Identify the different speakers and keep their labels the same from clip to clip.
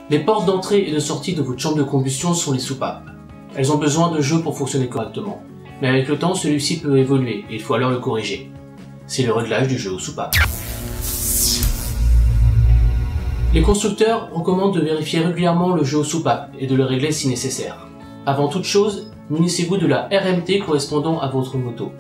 Speaker 1: Les portes d'entrée et de sortie de votre chambre de combustion sont les soupapes. Elles ont besoin de jeu pour fonctionner correctement. Mais avec le temps, celui-ci peut évoluer et il faut alors le corriger. C'est le réglage du jeu aux soupapes. Les constructeurs recommandent de vérifier régulièrement le jeu aux soupapes et de le régler si nécessaire. Avant toute chose, munissez-vous de la RMT correspondant à votre moto.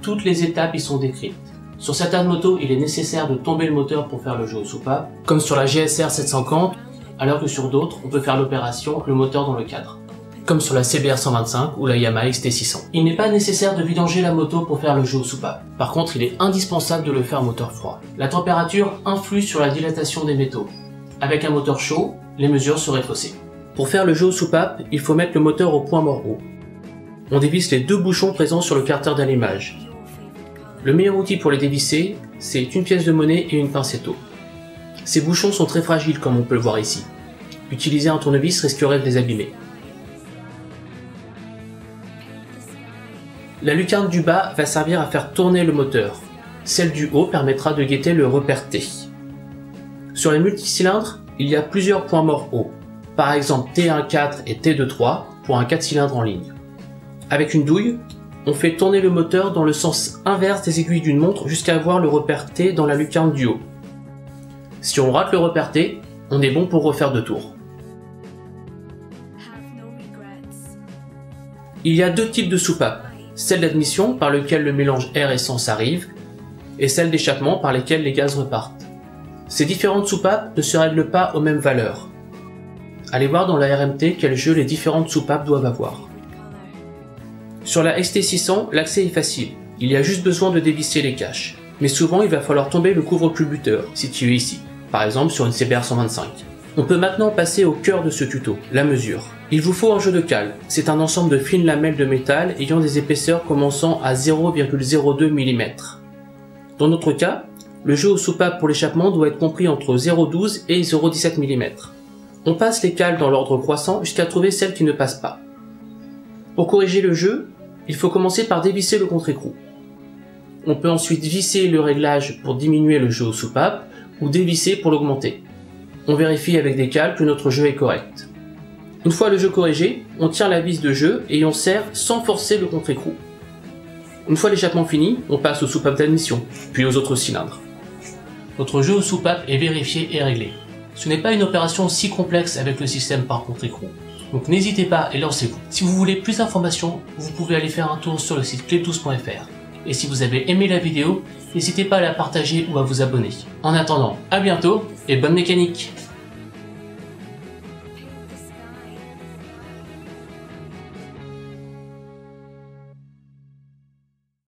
Speaker 1: Toutes les étapes y sont décrites. Sur certaines motos, il est nécessaire de tomber le moteur pour faire le jeu aux soupapes, comme sur la GSR 750, alors que sur d'autres, on peut faire l'opération le moteur dans le cadre, comme sur la CBR 125 ou la Yamaha XT600. Il n'est pas nécessaire de vidanger la moto pour faire le jeu aux soupapes. Par contre, il est indispensable de le faire moteur froid. La température influe sur la dilatation des métaux. Avec un moteur chaud, les mesures seraient faussées. Pour faire le jeu aux soupapes, il faut mettre le moteur au point mort haut. On dévisse les deux bouchons présents sur le carter d'allumage. Le meilleur outil pour les dévisser, c'est une pièce de monnaie et une pincetto. Ces bouchons sont très fragiles comme on peut le voir ici. Utiliser un tournevis risquerait de les abîmer. La lucarne du bas va servir à faire tourner le moteur. Celle du haut permettra de guetter le repère T. Sur les multicylindres, il y a plusieurs points morts hauts. Par exemple T1.4 et T2.3 pour un 4 cylindres en ligne. Avec une douille, on fait tourner le moteur dans le sens inverse des aiguilles d'une montre jusqu'à avoir le repère T dans la lucarne du haut. Si on rate le repère T, on est bon pour refaire 2 tours. Il y a 2 types de soupapes, celle d'admission par laquelle le mélange air-essence arrive, et celle d'échappement par lesquelles les gaz repartent. Ces différentes soupapes ne se règlent pas aux mêmes valeurs. Allez voir dans la RMT quel jeu les différentes soupapes doivent avoir. Sur la XT600, l'accès est facile, il y a juste besoin de dévisser les caches. Mais souvent il va falloir tomber le couvre-culbuteur, situé ici, par exemple sur une CBR 125. On peut maintenant passer au cœur de ce tuto, la mesure. Il vous faut un jeu de cale, c'est un ensemble de fines lamelles de métal ayant des épaisseurs commençant à 0,02 mm. Dans notre cas, le jeu aux soupapes pour l'échappement doit être compris entre 0,12 et 0,17 mm. On passe les cales dans l'ordre croissant jusqu'à trouver celles qui ne passent pas. Pour corriger le jeu, il faut commencer par dévisser le contre-écrou. On peut ensuite visser le réglage pour diminuer le jeu aux soupapes ou dévisser pour l'augmenter. On vérifie avec des cales que notre jeu est correct. Une fois le jeu corrigé, on tire la vis de jeu et on serre sans forcer le contre-écrou. Une fois l'échappement fini, on passe aux soupapes d'admission, puis aux autres cylindres. Votre jeu aux soupapes est vérifié et réglé. Ce n'est pas une opération si complexe avec le système par contre-écrou. Donc n'hésitez pas et lancez-vous. Si vous voulez plus d'informations, vous pouvez aller faire un tour sur le site clé12.fr. Et si vous avez aimé la vidéo, n'hésitez pas à la partager ou à vous abonner. En attendant, à bientôt et bonne mécanique!